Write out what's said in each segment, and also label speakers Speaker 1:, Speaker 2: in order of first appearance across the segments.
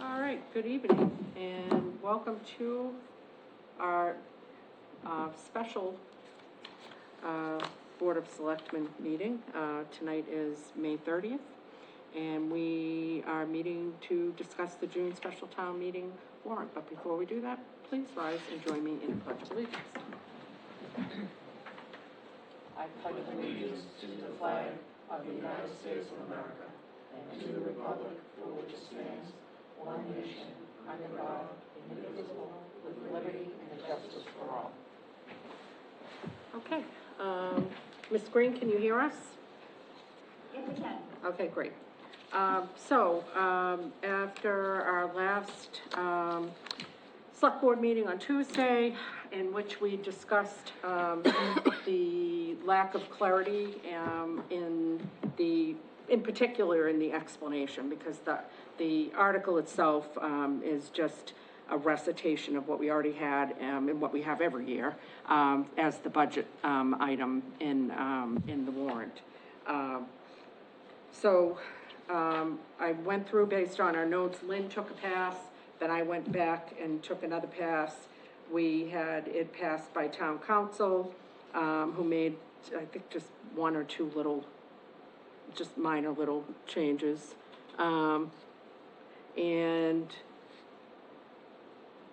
Speaker 1: All right, good evening, and welcome to our special Board of Selectmen meeting. Tonight is May 30th, and we are meeting to discuss the June special town meeting warrant. But before we do that, please rise and join me in a pledge of allegiance. I pledge allegiance to the flag of the United States of America and to the republic for which it stands, one nation, under God, indivisible, with liberty and justice for all. Okay, Ms. Green, can you hear us?
Speaker 2: Yes, I can.
Speaker 1: Okay, great. After our last select board meeting on Tuesday, in which we discussed the lack of clarity in particular in the explanation, because the article itself is just a recitation of what we already had and what we have every year as the budget item in the warrant. I went through based on our notes. Lynn took a pass, then I went back and took another pass. We had it passed by town council, who made, I think, just one or two little, just minor little changes. And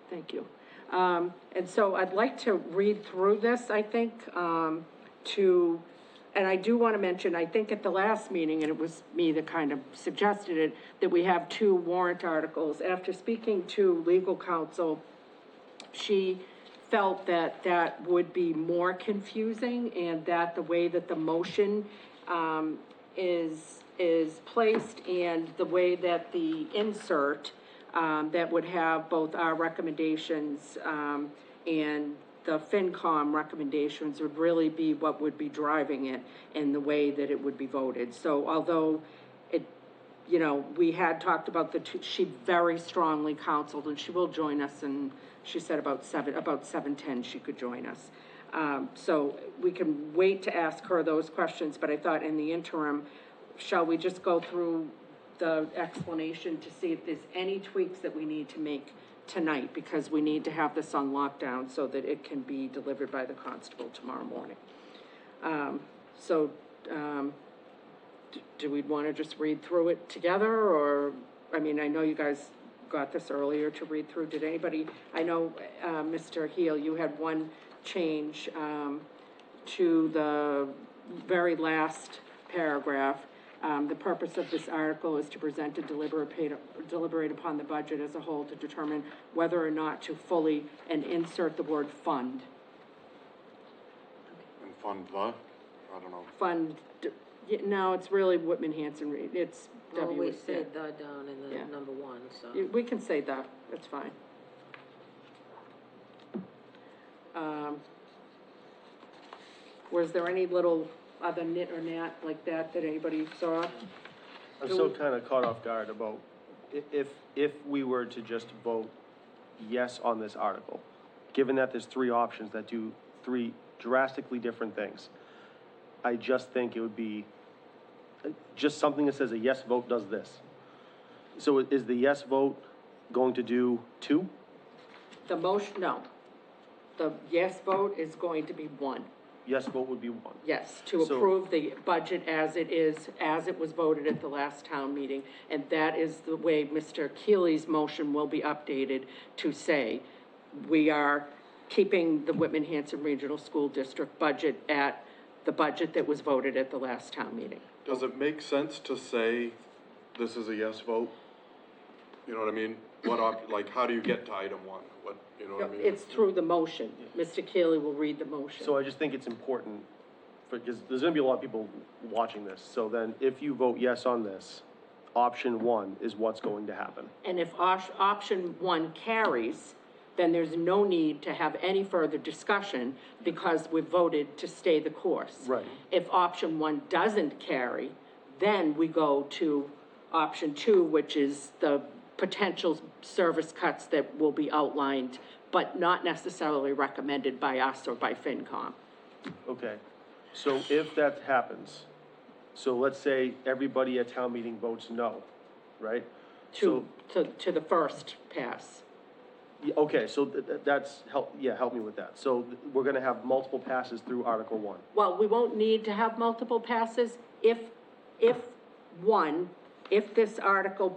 Speaker 1: thank you. And so I'd like to read through this, I think, and I do want to mention, I think at the last meeting, and it was me that kind of suggested it, that we have two warrant articles. After speaking to legal counsel, she felt that that would be more confusing, and that the way that the motion is placed and the way that the insert that would have both our recommendations and the FinCom recommendations would really be what would be driving it in the way that it would be voted. So although it, you know, we had talked about the two, she very strongly counseled, and she will join us, and she said about 7:10 she could join us. So we can wait to ask her those questions, but I thought in the interim, shall we just go through the explanation to see if there's any tweaks that we need to make tonight, because we need to have this on lockdown so that it can be delivered by the constable tomorrow morning. Do we want to just read through it together, or, I mean, I know you guys got this earlier to read through. Did anybody, I know, Mr. Heel, you had one change to the very last paragraph. The purpose of this article is to present and deliberate upon the budget as a whole to determine whether or not to fully and insert the word fund.
Speaker 3: And fund the? I don't know.
Speaker 1: Fund, no, it's really Whitman Hanson Reed. It's
Speaker 4: Well,
Speaker 1: W.
Speaker 4: we said that down in the
Speaker 1: Yeah.
Speaker 4: number one, so.
Speaker 1: We can say that, that's fine. Was there any little other nit or nat like that anybody saw?
Speaker 5: I'm still kind of caught off guard about if we were to just vote yes on this article, given that there's three options that do three drastically different things, I just think it would be just something that says a yes vote does this. So is the yes vote going to do two?
Speaker 1: The motion, no. The yes vote is going to be one.
Speaker 5: Yes vote would be one.
Speaker 1: Yes, to approve the budget as it is, as it was voted at the last town meeting. And that is the way Mr. Keeley's motion will be updated to say, we are keeping the Whitman Hanson Regional School District budget at the budget that was voted at the last town meeting.
Speaker 3: Does it make sense to say this is a yes vote? You know what I mean? Like, how do you get to item one? What, you know what I mean?
Speaker 1: It's through the motion. Mr. Keeley will read the motion.
Speaker 5: So I just think it's important, because there's gonna be a lot of people watching this. So then if you vote yes on this, option one is what's going to happen.
Speaker 1: And if option one carries, then there's no need to have any further discussion, because we've voted to stay the course.
Speaker 5: Right.
Speaker 1: If option one doesn't carry, then we go to option two, which is the potential service cuts that will be outlined, but not necessarily recommended by us or by FinCom.
Speaker 5: Okay, so if that happens, so let's say everybody at town meeting votes no, right?
Speaker 1: to the first pass.
Speaker 5: Okay, so that's, help me with that. So we're gonna have multiple passes through Article 1.
Speaker 1: Well, we won't need to have multiple passes if this Article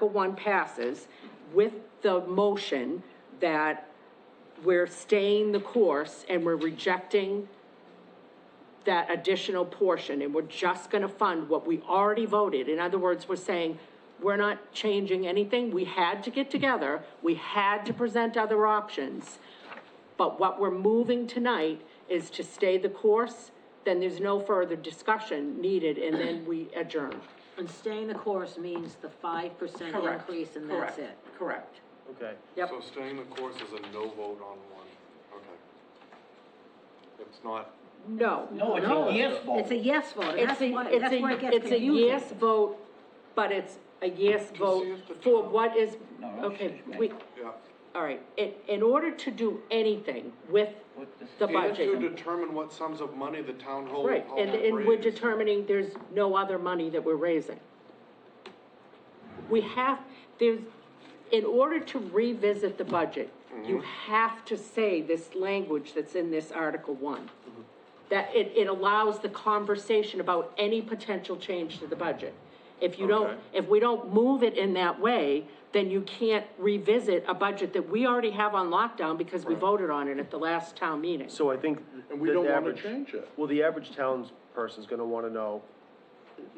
Speaker 1: 1 passes with the motion that we're staying the course and we're rejecting that additional portion, and we're just gonna fund what we already voted. In other words, we're saying, we're not changing anything. We had to get together, we had to present other options, but what we're moving tonight is to stay the course, then there's no further discussion needed, and then we adjourn.
Speaker 4: And staying the course means the 5%
Speaker 1: Correct.
Speaker 4: increase, and that's
Speaker 1: Correct.
Speaker 4: it.
Speaker 1: Correct.
Speaker 5: Okay.
Speaker 1: Yep.
Speaker 3: So staying the course is a no vote on one, okay. It's not,
Speaker 1: No.
Speaker 2: No, it's a yes vote.
Speaker 4: It's a yes vote, and that's where it gets
Speaker 1: It's a
Speaker 4: confusing.
Speaker 1: yes vote, but it's a yes
Speaker 3: see
Speaker 1: vote
Speaker 3: if the
Speaker 1: for
Speaker 3: town-
Speaker 1: what is,
Speaker 2: No, no,
Speaker 1: okay,
Speaker 2: she's
Speaker 1: we,
Speaker 3: yeah.
Speaker 1: all right, in order to do anything with
Speaker 2: With
Speaker 1: the
Speaker 3: And
Speaker 1: budget.
Speaker 3: to determine what sums of money the town hall.
Speaker 1: Right, and we're
Speaker 3: raised.
Speaker 1: determining there's no other money that we're raising. We have, in order to revisit the budget, you have to say this language that's in this Article 1. That it allows the conversation about any potential change to the budget. If you don't,
Speaker 3: Okay.
Speaker 1: if we don't move it in that way, then you can't revisit a budget that we already have on lockdown because we voted on it at the last town meeting.
Speaker 5: So I think.
Speaker 3: And we
Speaker 5: the
Speaker 3: don't wanna
Speaker 5: average-
Speaker 3: change it.
Speaker 5: Well, the average townsperson's gonna wanna know,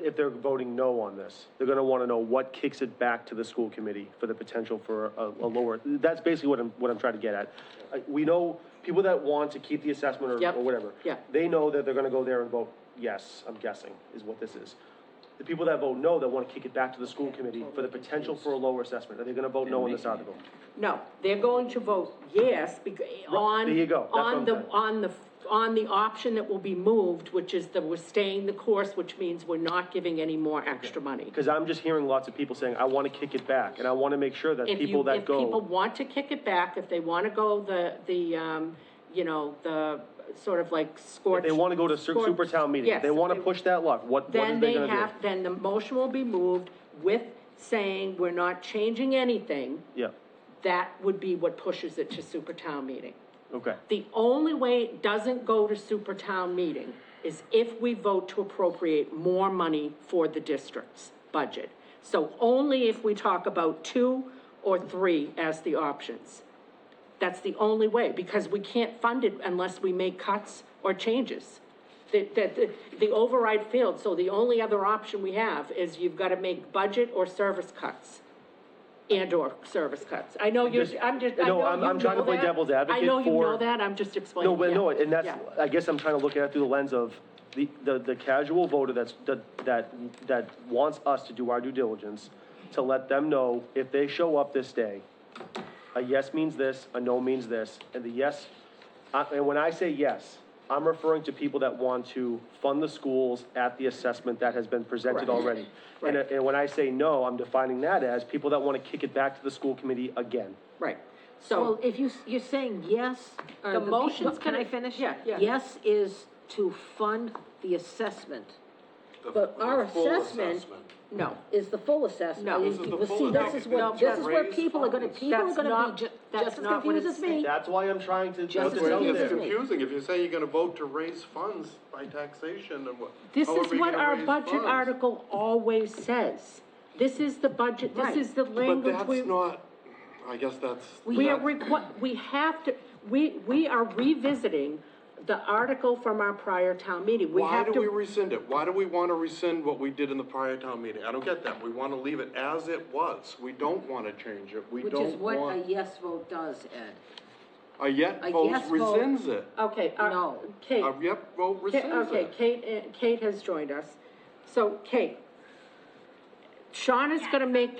Speaker 5: if they're voting no on this, they're gonna wanna know what kicks it back to the school committee for the potential for a lower, that's basically what I'm trying to get at. We know people that want to keep the assessment or
Speaker 1: Yep.
Speaker 5: whatever.
Speaker 1: Yeah.
Speaker 5: They know that they're gonna go there and vote yes, I'm guessing, is what this is. The people that vote no, that wanna kick it back to the school committee for the potential for a lower assessment, are they gonna vote no on this article?
Speaker 1: No, they're going to vote yes, on.
Speaker 5: there you go. That's what I'm saying.
Speaker 1: On the option that will be moved, which is we're staying the course, which means we're not giving any more extra money.
Speaker 5: Because I'm just hearing lots of people saying, I wanna kick it back, and I wanna make sure that people that
Speaker 1: If people
Speaker 5: go,
Speaker 1: want to kick it back, if they wanna go the sort of like scorch.
Speaker 5: if they wanna go to
Speaker 1: scorch-
Speaker 5: super town meeting,
Speaker 1: yes,
Speaker 5: they wanna
Speaker 1: if
Speaker 5: push that luck, what is
Speaker 1: Then
Speaker 5: they
Speaker 1: they
Speaker 5: gonna do?
Speaker 1: have, then the motion will be moved with saying we're not changing anything.
Speaker 5: Yeah,
Speaker 1: That would be what pushes it to super town meeting.
Speaker 5: okay,
Speaker 1: The only way it doesn't go to super town meeting is if we vote to appropriate more money for the district's budget. So only if we talk about 2 or 3 as the options. That's the only way, because we can't fund it unless we make cuts or changes. The override failed, so the only other option we have is you've gotta make budget or service cuts. And/or service cuts. I know
Speaker 5: Just-
Speaker 1: I
Speaker 5: no,
Speaker 1: know
Speaker 5: I'm
Speaker 1: you
Speaker 5: trying to
Speaker 1: know
Speaker 5: play
Speaker 1: that.
Speaker 5: devil's advocate
Speaker 1: I know you know
Speaker 5: for-
Speaker 1: that, I'm just explaining.
Speaker 5: no, but
Speaker 1: yeah,
Speaker 5: no, and that's,
Speaker 1: yeah.
Speaker 5: I guess I'm trying to look at it through the lens of the casual voter that wants us to do our due diligence, to let them know if they show up this day, a yes means this, a no means this, and the yes, and when I say yes, I'm referring to people that want to fund the schools at the assessment that has been presented
Speaker 1: Correct.
Speaker 5: already. And,
Speaker 1: Right.
Speaker 5: and when I say no, I'm defining that as people that want to kick it back to the school committee again.
Speaker 1: Right,
Speaker 4: Well,
Speaker 1: so,
Speaker 4: if you're saying yes,
Speaker 1: The motion's
Speaker 4: can I
Speaker 1: gonna-
Speaker 4: finish?
Speaker 1: yeah, yeah.
Speaker 4: Yes is to fund the assessment, but our
Speaker 3: The full
Speaker 4: assessment
Speaker 1: no,
Speaker 4: is the full assessment.
Speaker 1: No.
Speaker 3: This is the
Speaker 4: Well,
Speaker 3: full
Speaker 4: see, this is
Speaker 3: assessment.
Speaker 4: what, this is where
Speaker 3: Raise
Speaker 4: people are gonna,
Speaker 3: funds.
Speaker 4: people are
Speaker 1: That's
Speaker 4: gonna
Speaker 1: not-
Speaker 4: be
Speaker 1: that's
Speaker 4: just as
Speaker 1: not what
Speaker 4: confused
Speaker 1: it's
Speaker 4: as me.
Speaker 5: That's why I'm trying to
Speaker 4: Just
Speaker 5: put
Speaker 4: as
Speaker 5: this out
Speaker 3: Well,
Speaker 4: confused
Speaker 3: it's
Speaker 4: as
Speaker 5: there.
Speaker 4: me.
Speaker 3: confusing, if you're saying you're gonna vote to raise funds by taxation and what.
Speaker 1: this
Speaker 3: how are
Speaker 1: is
Speaker 3: we
Speaker 1: what
Speaker 3: gonna
Speaker 1: our
Speaker 3: raise
Speaker 1: budget
Speaker 3: funds?
Speaker 1: article always says. This is the budget, this
Speaker 4: Right.
Speaker 1: is the
Speaker 3: But
Speaker 1: language we.
Speaker 3: that's not, I guess that's.
Speaker 1: We are,
Speaker 3: that's-
Speaker 1: we have to, we are revisiting the article from our prior town meeting. We
Speaker 3: Why
Speaker 1: have
Speaker 3: do we
Speaker 1: to,
Speaker 3: rescind it? Why do we wanna rescind what we did in the prior town meeting? I don't get that. We wanna leave it as it was. We don't wanna change it. We
Speaker 4: Which is
Speaker 3: don't
Speaker 4: what a
Speaker 3: want,
Speaker 4: yes vote does, Ed.
Speaker 3: a yet
Speaker 4: a
Speaker 3: vote
Speaker 4: yes vote-
Speaker 3: rescinds it.
Speaker 1: okay,
Speaker 4: No.
Speaker 1: Kate.
Speaker 3: A yet vote rescinds
Speaker 1: Okay,
Speaker 3: it.
Speaker 1: Kate has joined us. So, Kate, Sean is gonna make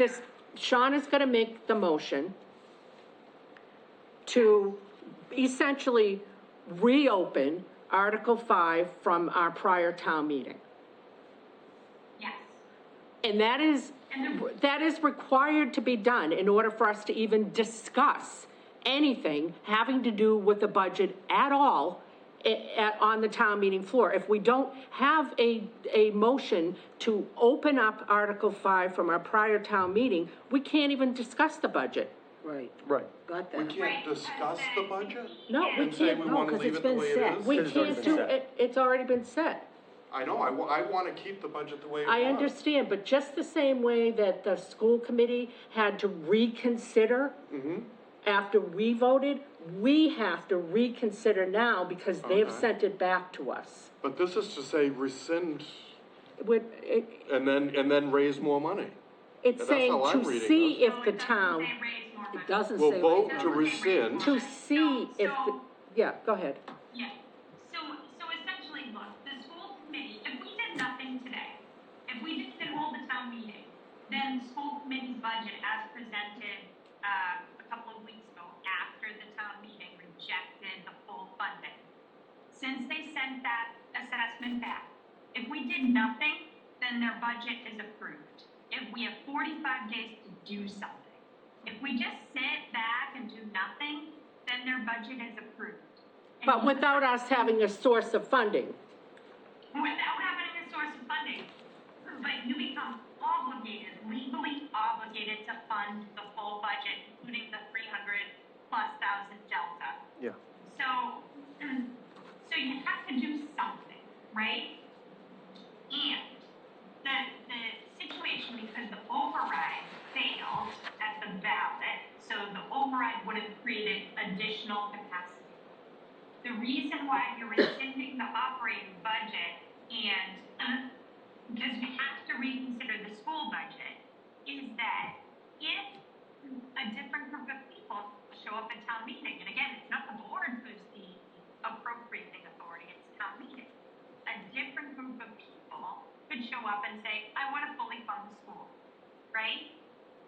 Speaker 1: the motion to essentially reopen Article 5 from our prior town meeting.
Speaker 2: Yes.
Speaker 1: And that is required to be done in order for us to even discuss anything having to do with the budget at all on the town meeting floor. If we don't have a motion to open up Article 5 from our prior town meeting, we can't even discuss the budget.
Speaker 4: Right,
Speaker 5: Right.
Speaker 4: got
Speaker 3: We
Speaker 4: that.
Speaker 3: can't discuss the budget?
Speaker 1: No, we
Speaker 3: And say
Speaker 1: can't,
Speaker 3: we
Speaker 4: no,
Speaker 3: wanna
Speaker 4: 'cause
Speaker 3: leave
Speaker 4: it's
Speaker 3: it the
Speaker 4: been
Speaker 3: way it
Speaker 4: set.
Speaker 3: is?
Speaker 1: we
Speaker 5: It's already
Speaker 1: can't
Speaker 5: been
Speaker 1: do,
Speaker 5: set.
Speaker 1: it's already been set.
Speaker 3: I know, I wanna keep the budget the way it was.
Speaker 1: I understand, but just the same way that the school committee had to reconsider after we voted, we have to reconsider now because they've
Speaker 3: Okay.
Speaker 1: sent it back to us.
Speaker 3: But this is to say rescind
Speaker 1: It,
Speaker 3: and then raise more money.
Speaker 1: it's
Speaker 3: That's
Speaker 1: saying
Speaker 3: how I'm
Speaker 1: to
Speaker 3: reading
Speaker 1: see
Speaker 3: this.
Speaker 1: if the town,
Speaker 2: It doesn't say raise more money.
Speaker 4: It doesn't
Speaker 3: We'll
Speaker 4: say.
Speaker 3: vote
Speaker 4: right
Speaker 3: to
Speaker 4: now.
Speaker 3: rescind.
Speaker 1: to see if the, yeah, go ahead.
Speaker 2: Yeah, so essentially, look, the school committee, if we did nothing today, if we just didn't hold the town meeting, then the school committee's budget as presented, a couple of weeks ago, after the town meeting rejected the full funding. Since they sent that assessment back, if we did nothing, then their budget is approved. If we have 45 days to do something. If we just sit back and do nothing, then their budget is approved. And
Speaker 1: But
Speaker 2: you
Speaker 1: without
Speaker 2: have
Speaker 1: us
Speaker 2: to-
Speaker 1: having a source of funding.
Speaker 2: Without having a source of funding, but you become obligated, legally obligated to fund the full budget, including the 300,000+ delta.
Speaker 5: Yeah.
Speaker 2: So, so you have to do something, right? And the situation, because the override failed at the ballot, so the override would have created additional capacity. The reason why you're rescinding the operating budget and, because you have to reconsider the school budget, is that if a different group of people show up at town meeting, and again, it's not the board who's the appropriating authority, it's town meeting. A different group of people could show up and say, I want to fully fund the school, right?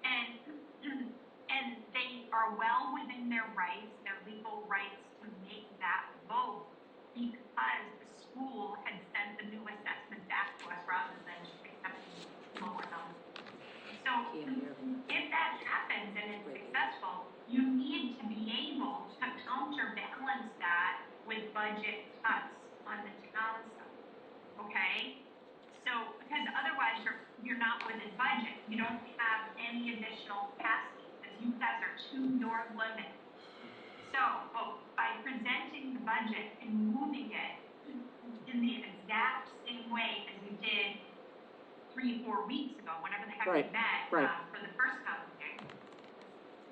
Speaker 2: And they are well within their rights, their legal rights to make that vote because the school had sent the new assessment back to us rather than just accepting lower numbers. So if that happens and it's successful, you need to be able to counterbalance that with budget cuts on the town side, okay? So, because otherwise you're not within budget, you don't have any additional capacity, because you guys are to your limit. So, by presenting the budget and moving it in the exact same way as we did 3-4 weeks ago, whenever the heck we
Speaker 1: Right,
Speaker 2: met,
Speaker 1: right.
Speaker 2: for the first town meeting,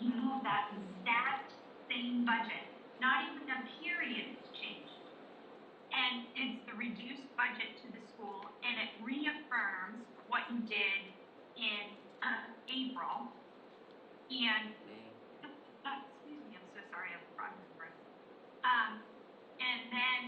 Speaker 2: you move that exact same budget, not even a period has changed. And it's the reduced budget to the school, and it reaffirms what you did in April. And, excuse me, I'm so sorry, I'm frog in breath. And then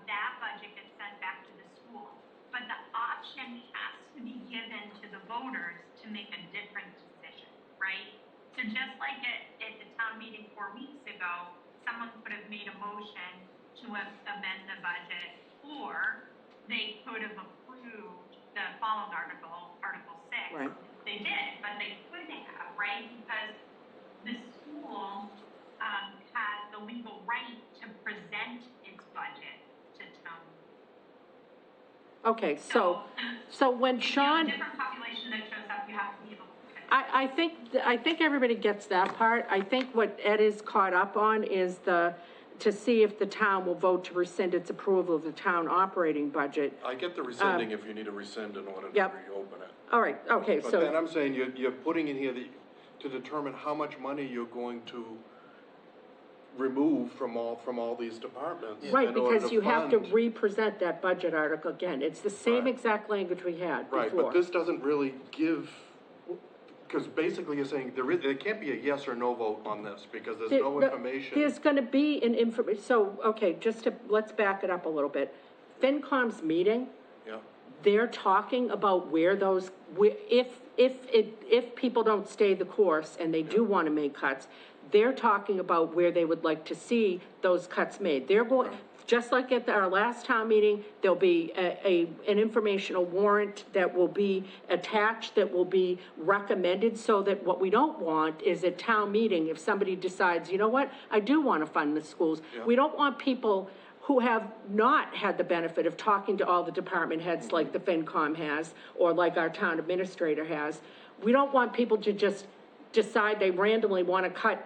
Speaker 2: that budget gets sent back to the school. But the option has to be given to the voters to make a different decision, right? So just like at the town meeting 4 weeks ago, someone could have made a motion to amend the budget, or they could have approved the following article, Article 6.
Speaker 1: Right.
Speaker 2: They did, but they couldn't have, right? Because the school has the legal right to present its budget to town.
Speaker 1: Okay, so when Sean.
Speaker 2: Different population that shows up, you have to be able to.
Speaker 1: I think everybody gets that part. I think what Ed is caught up on is to see if the town will vote to rescind its approval of the town operating budget.
Speaker 3: I get the rescinding if you need to rescind in order to
Speaker 1: Yep.
Speaker 3: reopen it.
Speaker 1: All right, okay,
Speaker 3: But then
Speaker 1: so,
Speaker 3: I'm saying you're putting in here to determine how much money you're going to remove from all these departments.
Speaker 1: right,
Speaker 3: in order
Speaker 1: because you have to
Speaker 3: fund.
Speaker 1: re-present that budget article again. It's the same
Speaker 3: Right.
Speaker 1: exact language we had before.
Speaker 3: Right, but this doesn't really give, because basically you're saying there can't be a yes or no vote on this, because there's no information.
Speaker 1: There's gonna be an so, okay, let's back it up a little bit. FinCom's meeting,
Speaker 3: Yeah,
Speaker 1: they're talking about where those, if people don't stay the course and they do wanna make cuts, they're talking about where they would like to see those cuts made. They're going, just like at our last town meeting, there'll be an informational warrant that will be attached, that will be recommended, so that what we don't want is at town meeting, if somebody decides, you know what, I do wanna fund the schools,
Speaker 3: Yeah.
Speaker 1: we don't want people who have not had the benefit of talking to all the department heads like the FinCom has, or like our town administrator has. We don't want people to just decide they randomly want to cut,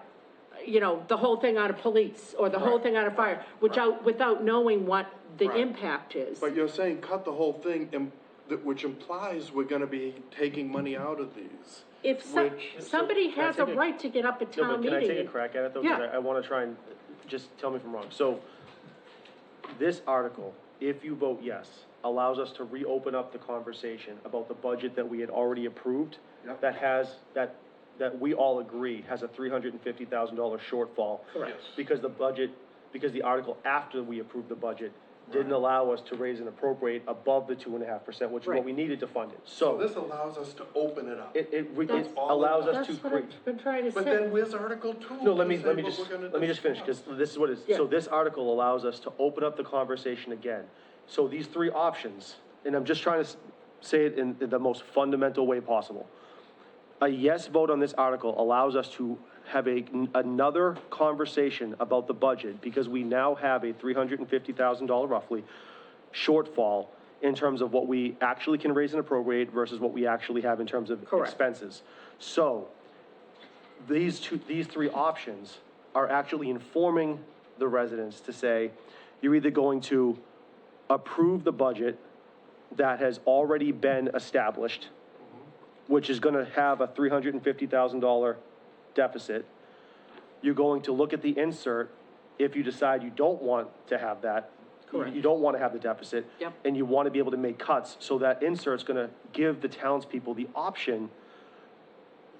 Speaker 1: you know, the whole thing out of police, or the whole thing out of fire, without knowing what the
Speaker 3: Right.
Speaker 1: impact is.
Speaker 3: But you're saying cut the whole thing, which implies we're gonna be taking money out of these.
Speaker 1: If somebody
Speaker 5: can I
Speaker 1: has a
Speaker 5: take
Speaker 1: right to get up at
Speaker 5: No,
Speaker 1: town
Speaker 5: but can I
Speaker 1: meeting.
Speaker 5: take a crack at it though? 'Cause
Speaker 1: Yeah.
Speaker 5: I wanna try and, just tell me if I'm wrong. So, this article, if you vote yes, allows us to reopen up the conversation about the budget that we had already approved.
Speaker 3: Yep.
Speaker 5: That we all agree has a $350,000 shortfall.
Speaker 1: Correct.
Speaker 3: Yes.
Speaker 5: Because the article after we approved the budget didn't allow us to raise and appropriate above the 2.5%, which is
Speaker 1: Right.
Speaker 5: what we needed to fund it.
Speaker 3: So
Speaker 5: So,
Speaker 3: this allows us to open it up.
Speaker 5: it
Speaker 1: That's
Speaker 5: allows us to
Speaker 1: That's what
Speaker 5: create.
Speaker 1: I've been trying to
Speaker 3: But
Speaker 1: say.
Speaker 3: then where's Article 2?
Speaker 5: No, let
Speaker 3: to
Speaker 5: me
Speaker 3: say what
Speaker 5: just
Speaker 3: we're gonna
Speaker 5: finish, because
Speaker 3: discuss?
Speaker 5: this is what it is.
Speaker 1: Yeah.
Speaker 5: So this article allows us to open up the conversation again. So these three options, and I'm just trying to say it in the most fundamental way possible. A yes vote on this article allows us to have another conversation about the budget, because we now have a $350,000 roughly shortfall in terms of what we actually can raise and appropriate versus what we actually have in terms of
Speaker 1: Correct.
Speaker 5: expenses. So, these three options are actually informing the residents to say, you're either going to approve the budget that has already been established, which is gonna have a $350,000 deficit. You're going to look at the insert if you decide you don't want to have that.
Speaker 1: Correct.
Speaker 5: You don't want to have the deficit.
Speaker 1: Yep.
Speaker 5: And you want to be able to make cuts, so that insert's gonna give the townspeople the option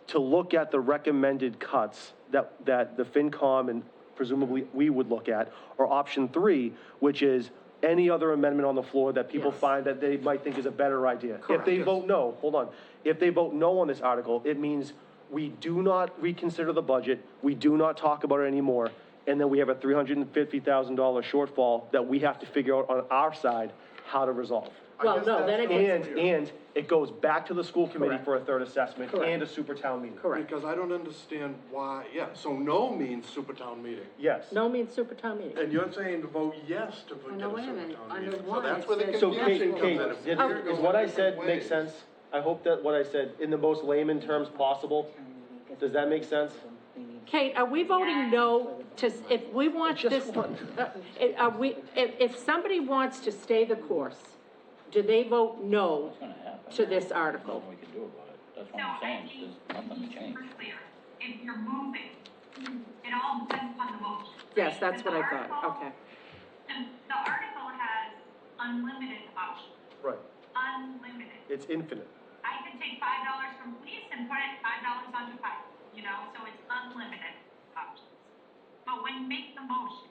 Speaker 5: to look at the recommended cuts that the FinCom and presumably we would look at, or option 3, which is any other amendment on the floor that people
Speaker 1: Yes.
Speaker 5: find that they might think is a better idea. If
Speaker 1: Correct.
Speaker 5: they vote no, hold on, if they vote no on this article, it means we do not reconsider the budget, we do not talk about it anymore, and then we have a $350,000 shortfall that we have to figure out on our side how to resolve.
Speaker 3: I
Speaker 1: Well,
Speaker 3: guess
Speaker 1: no,
Speaker 3: that's
Speaker 1: then it
Speaker 3: not
Speaker 1: gets-
Speaker 3: clear.
Speaker 5: And it goes back to the school committee
Speaker 1: Correct.
Speaker 5: for a third assessment
Speaker 1: Correct.
Speaker 5: and a super town meeting.
Speaker 1: Correct.
Speaker 3: Because I don't understand why, yeah, so no means super town meeting.
Speaker 5: Yes.
Speaker 1: No means super town meeting.
Speaker 3: And you're saying to vote yes to get
Speaker 4: no,
Speaker 3: a
Speaker 4: wait a
Speaker 3: super
Speaker 4: minute.
Speaker 3: town
Speaker 4: Under
Speaker 3: meeting. So
Speaker 4: one,
Speaker 3: that's
Speaker 4: it
Speaker 3: where the
Speaker 4: says-
Speaker 5: So
Speaker 3: confusion
Speaker 5: Kate,
Speaker 3: comes in. If we're
Speaker 5: is
Speaker 3: going
Speaker 5: what I
Speaker 3: different
Speaker 5: said make
Speaker 3: ways.
Speaker 5: sense? I hope that what I said in the most layman terms possible, does that make sense?
Speaker 1: Kate, are we voting no to, if we want
Speaker 5: Just
Speaker 1: this,
Speaker 5: one.
Speaker 1: are we, if somebody wants to stay the course, do they vote no to this article?
Speaker 6: Nothing we can do about it, that's
Speaker 2: So
Speaker 6: what I'm
Speaker 2: I
Speaker 6: saying,
Speaker 2: think
Speaker 6: there's nothing to
Speaker 2: to be
Speaker 6: change.
Speaker 2: super clear, if you're moving, it all depends upon the motion.
Speaker 1: Yes,
Speaker 2: right?
Speaker 1: that's what I
Speaker 2: Because the
Speaker 1: thought,
Speaker 2: article-
Speaker 1: okay.
Speaker 2: And the article has unlimited options,
Speaker 5: Right.
Speaker 2: unlimited.
Speaker 5: It's infinite.
Speaker 2: I could take $5 from police and put it $5 onto fire, you know, so it's unlimited options. But when you make the motion,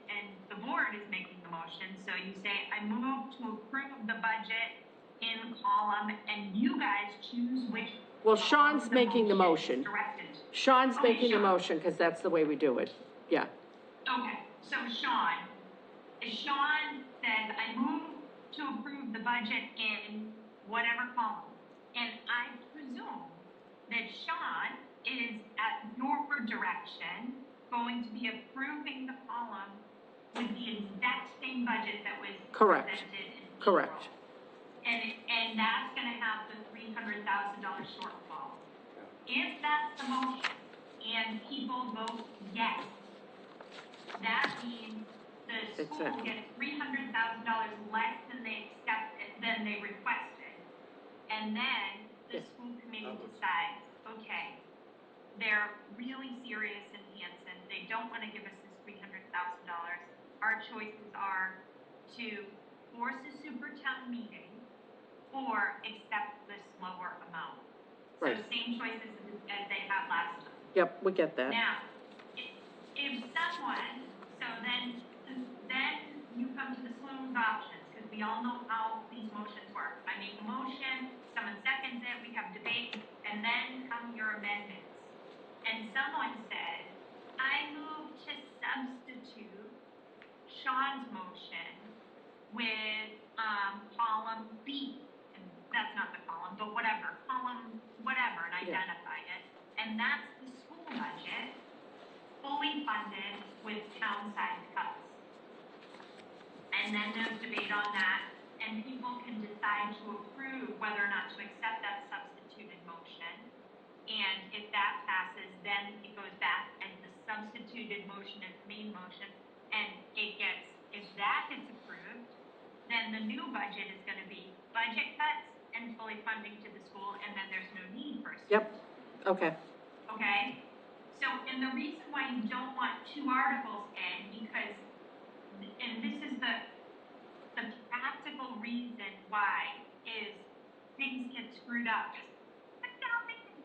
Speaker 2: and the board is making the motion, so you say, I move to approve the budget in column, and you guys choose which.
Speaker 1: Well,
Speaker 2: column
Speaker 1: Sean's making the motion.
Speaker 2: is directed to.
Speaker 1: Sean's
Speaker 2: Okay,
Speaker 1: making the
Speaker 2: Sean.
Speaker 1: motion, because that's the way we do it, yeah.
Speaker 2: Okay, so Sean says, I move to approve the budget in whatever column. And I presume that Sean is at your direction going to be approving the column with the exact same budget that was
Speaker 1: Correct.
Speaker 2: presented in April.
Speaker 1: Correct.
Speaker 2: And that's gonna have the $300,000 shortfall. If that's the motion and people vote yes, that means the school
Speaker 1: Exactly.
Speaker 2: gets $300,000 less than they requested. And then the
Speaker 1: Yes.
Speaker 2: school committee decides, okay, they're really serious in Hanson, they don't wanna give us this $300,000. Our choices are to force a super town meeting or accept this lower amount. So
Speaker 1: Right.
Speaker 2: same choices as they had last time.
Speaker 1: Yep, we get that.
Speaker 2: Now, if someone, so then you come to the slew of options, because we all know how these motions work. I make a motion, someone seconds it, we have debate, and then come your amendments. And someone said, I move to substitute Sean's motion with, column B. And that's not the column, but whatever, column, whatever, and
Speaker 1: Yeah.
Speaker 2: identify it. And that's the school budget, fully funded with town side cuts. and then there's debate on that, and people can decide to approve whether or not to accept that substituted motion. And if that passes, then it goes back as the substituted motion as the main motion, and it gets, if that gets approved, then the new budget is gonna be budget cuts and fully funding to the school, and then there's no need for a school.
Speaker 1: Yep, okay.
Speaker 2: Okay? So, and the reason why you don't want two articles in, because, and this is the practical reason why, is things get screwed up. But now they can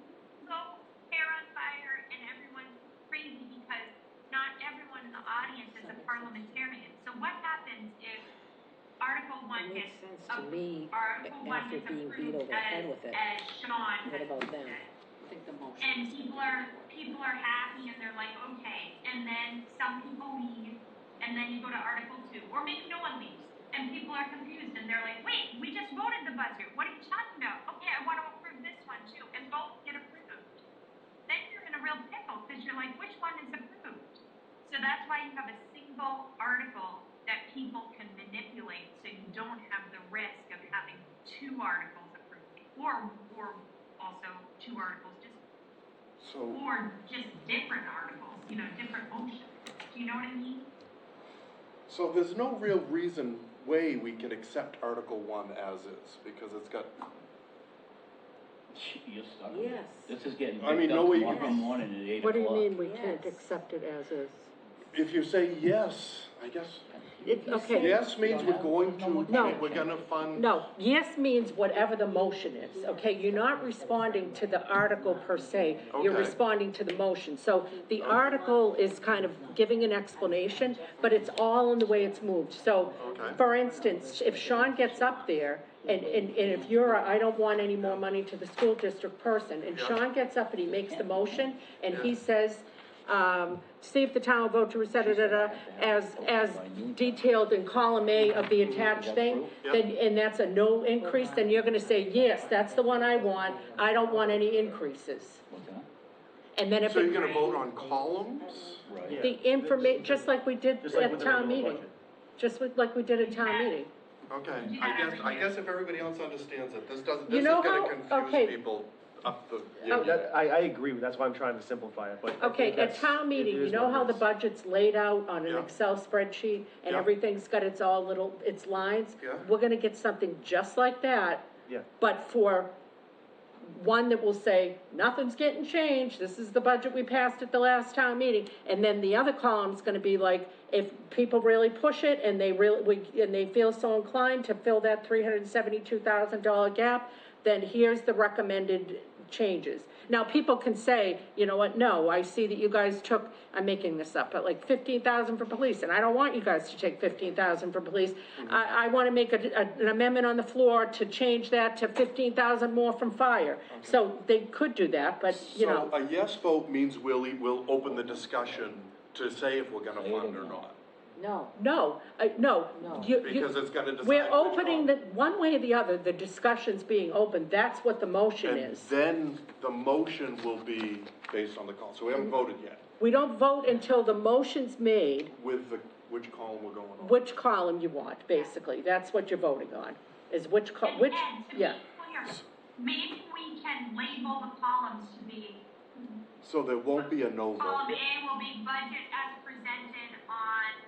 Speaker 2: go hair on fire and everyone's crazy because not everyone in the audience is a parliamentarian. So what happens if Article One
Speaker 4: It makes
Speaker 2: gets,
Speaker 4: sense to me
Speaker 2: Article One
Speaker 4: after
Speaker 2: gets
Speaker 4: being beat
Speaker 2: approved
Speaker 4: over the head with it.
Speaker 2: as Sean
Speaker 4: What
Speaker 2: has
Speaker 4: about them?
Speaker 2: said?
Speaker 1: I think the motion.
Speaker 2: And people are happy and they're like, okay, and then some people leave, and then you go to Article Two, or maybe no one leaves, and people are confused, and they're like, wait, we just voted the budget, what are you talking about? Okay, I wanna approve this one too, and both get approved. Then you're in a real pickle, cause you're like, which one is approved? So that's why you have a single article that people can manipulate, so you don't have the risk of having two articles approved, or also two articles just
Speaker 3: So,
Speaker 2: or just different articles, different motions. Do you know what I mean?
Speaker 3: so there's no real way we can accept Article 1 as is, because it's got,
Speaker 6: You're stuck.
Speaker 4: Yes.
Speaker 6: This is getting
Speaker 3: I mean,
Speaker 6: picked
Speaker 3: no
Speaker 6: up
Speaker 3: way-
Speaker 6: tomorrow morning at 8 o'clock.
Speaker 1: What do you mean we can't
Speaker 4: Yes.
Speaker 1: accept it as is?
Speaker 3: if you say yes, I guess,
Speaker 1: Okay,
Speaker 3: yes means we're going to,
Speaker 1: No.
Speaker 3: we're gonna fund.
Speaker 1: no, yes means whatever the motion is, okay? You're not responding to the article per se, you're
Speaker 3: Okay.
Speaker 1: responding to the motion. So the article is kind of giving an explanation, but it's all in the way it's moved. So,
Speaker 3: Okay.
Speaker 1: for instance, if Sean gets up there, and if you're a, I don't want any more money to the school district person, and
Speaker 3: Yeah.
Speaker 1: Sean gets up and he makes the motion, and he
Speaker 3: Yeah.
Speaker 1: says, see if the town will vote to as detailed in column A of the attached thing, then, and that's a no increase, then you're gonna say, yes, that's the one I want, I don't want any increases.
Speaker 6: What's that?
Speaker 1: And then if
Speaker 3: So you're
Speaker 1: it,
Speaker 3: gonna vote on columns?
Speaker 6: Right.
Speaker 5: Yeah.
Speaker 1: the just like we did
Speaker 5: Just like
Speaker 1: at
Speaker 5: with the
Speaker 1: town
Speaker 5: regular
Speaker 1: meeting.
Speaker 5: budget.
Speaker 1: Just like we did at town meeting.
Speaker 3: Okay, I guess if everybody else understands it, this
Speaker 1: You
Speaker 3: is
Speaker 1: know
Speaker 3: gonna
Speaker 1: how- okay.
Speaker 3: confuse people up the.
Speaker 1: Oh.
Speaker 5: I agree, that's why I'm trying to simplify it, but. I
Speaker 1: Okay,
Speaker 5: think
Speaker 1: at
Speaker 5: that's-
Speaker 1: town meeting,
Speaker 5: it
Speaker 1: you
Speaker 5: is
Speaker 1: know
Speaker 5: what it
Speaker 1: how the
Speaker 5: is.
Speaker 1: budget's laid out on an
Speaker 3: Yeah.
Speaker 1: Excel spreadsheet, and
Speaker 3: Yeah.
Speaker 1: everything's got its all little, its lines?
Speaker 3: Yeah.
Speaker 1: We're gonna get something just like that,
Speaker 5: Yeah,
Speaker 1: but for one that will say, nothing's getting changed, this is the budget we passed at the last town meeting, and then the other column's gonna be like, if people really push it, and they feel so inclined to fill that $372,000 gap, then here's the recommended changes. Now, people can say, you know what, no, I see that you guys took, I'm making this up, but like 15,000 for police, and I don't want you guys to take 15,000 for police. I wanna make an amendment on the floor to change that to 15,000 more from fire. So they could do that, but, you know.
Speaker 3: So a yes vote means we'll open the discussion to say if we're gonna fund or not,
Speaker 4: No,
Speaker 1: No,
Speaker 4: No.
Speaker 3: because it's gonna decide.
Speaker 1: we're
Speaker 3: which
Speaker 1: opening
Speaker 3: column.
Speaker 1: one way or the other, the discussion's being open, that's what the motion
Speaker 3: And
Speaker 1: is.
Speaker 3: then the motion will be based on the column, so we haven't voted yet,
Speaker 1: We don't vote until the motion's made,
Speaker 3: with which column we're going on.
Speaker 1: which column you want, basically, that's what you're voting on, is which
Speaker 2: And
Speaker 1: which,
Speaker 2: to
Speaker 1: yeah.
Speaker 2: be clear, maybe we can label the columns to be,
Speaker 3: So there won't be a no vote.
Speaker 2: column A will be budget as presented on,